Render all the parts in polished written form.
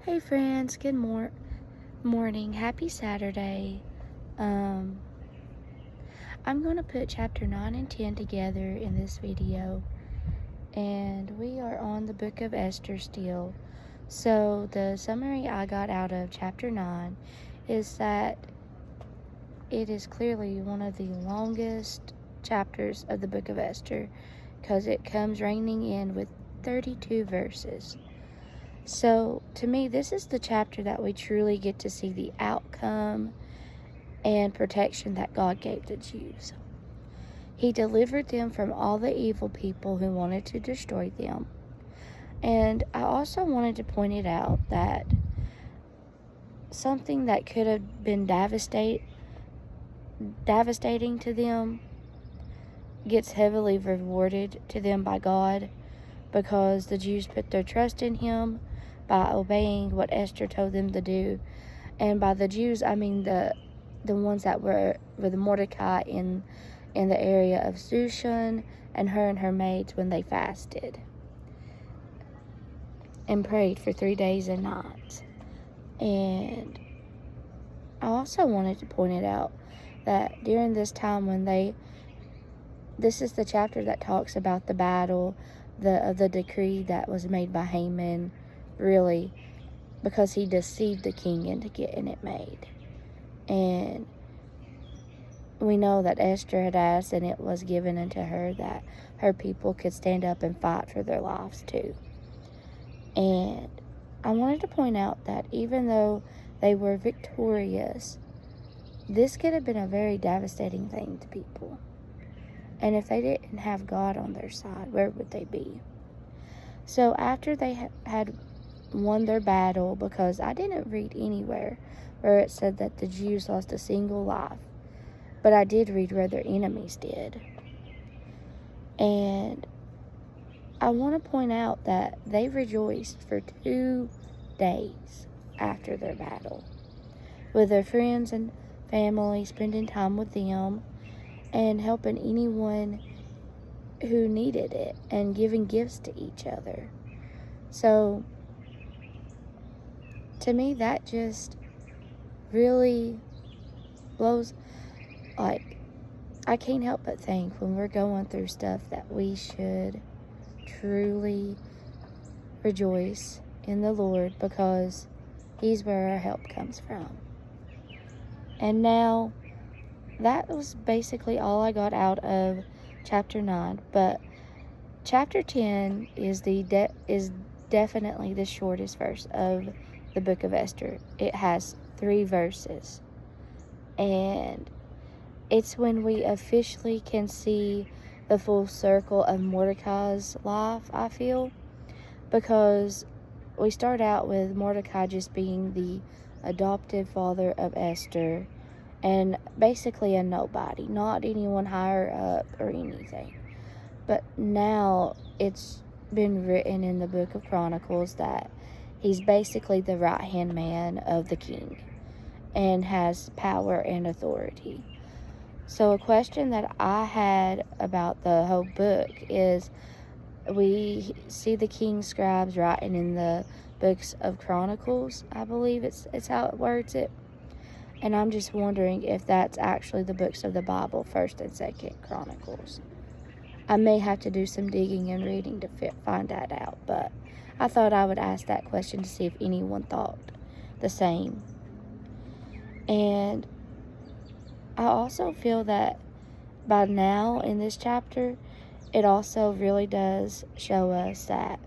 Hey friends, good morning. Happy Saturday. Um I'm going to put chapter 9 and 10 together in this video, and we are on the book of Esther still. So the summary I got out of chapter 9 is that it is clearly one of the longest chapters of the book of Esther because it comes raining in with 32 verses. So, to me, this is the chapter that we truly get to see the outcome and protection that God gave the Jews. He delivered them from all the evil people who wanted to destroy them. And I also wanted to point it out that something that could have been devastating to them gets heavily rewarded to them by God, because the Jews put their trust in Him by obeying what Esther told them to do. And by the Jews, I mean the ones that were with Mordecai in the area of Shushan, and her maids, when they fasted and prayed for 3 days and nights. And I also wanted to point it out that during this time when this is the chapter that talks about the battle, the decree that was made by Haman, really, because he deceived the king into getting it made. And we know that Esther had asked, and it was given unto her, that her people could stand up and fight for their lives too. And I wanted to point out that even though they were victorious, this could have been a very devastating thing to people. And if they didn't have God on their side, where would they be? So after they had won their battle, because I didn't read anywhere where it said that the Jews lost a single life, but I did read where their enemies did. And I want to point out that they rejoiced for 2 days after their battle, with their friends and family, spending time with them and helping anyone who needed it and giving gifts to each other. So to me, that just really blows, I can't help but think when we're going through stuff that we should truly rejoice in the Lord, because He's where our help comes from. And now, that was basically all I got out of chapter 9, but chapter 10 is definitely the shortest verse of the book of Esther. It has 3 verses, and it's when we officially can see the full circle of Mordecai's life, I feel, because we start out with Mordecai just being the adoptive father of Esther, and basically a nobody, not anyone higher up or anything. But now it's been written in the book of Chronicles that he's basically the right-hand man of the king and has power and authority. So a question that I had about the whole book is, we see the king's scribes writing in the books of Chronicles, I believe it's how it words it. And I'm just wondering if that's actually the books of the Bible, 1st and 2nd Chronicles. I may have to do some digging and reading to find that out, but I thought I would ask that question to see if anyone thought the same. And I also feel that by now in this chapter, it also really does show us that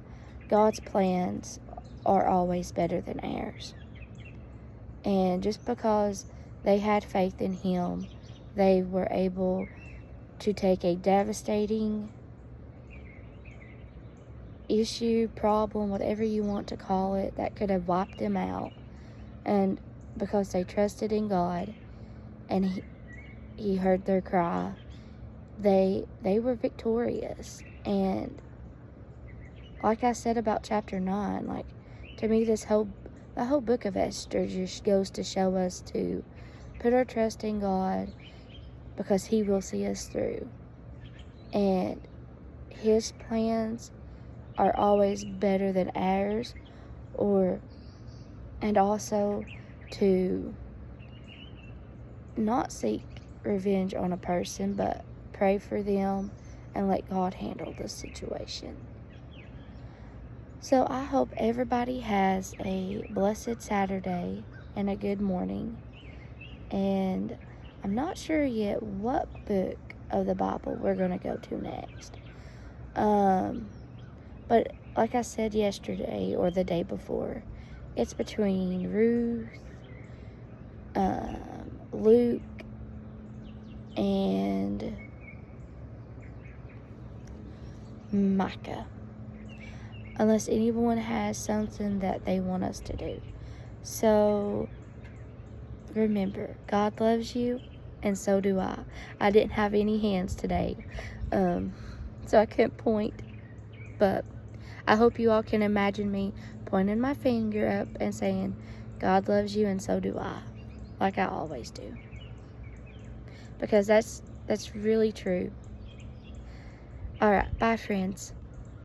God's plans are always better than ours. And just because they had faith in Him, they were able to take a devastating issue, problem, whatever you want to call it, that could have wiped them out. And because they trusted in God and He heard their cry, they were victorious. And like I said about chapter 9, to me, the whole book of Esther just goes to show us to put our trust in God, because He will see us through. And His plans are always better than ours, or and also to not seek revenge on a person, but pray for them and let God handle the situation. So I hope everybody has a blessed Saturday and a good morning. And I'm not sure yet what book of the Bible we're going to go to next. But like I said yesterday or the day before, it's between Ruth, Luke, and Micah. Unless anyone has something that they want us to do. So remember, God loves you, and so do I. I didn't have any hands today, so I couldn't point, but I hope you all can imagine me pointing my finger up and saying, God loves you, and so do I, like I always do. Because that's really true. Alright, bye friends.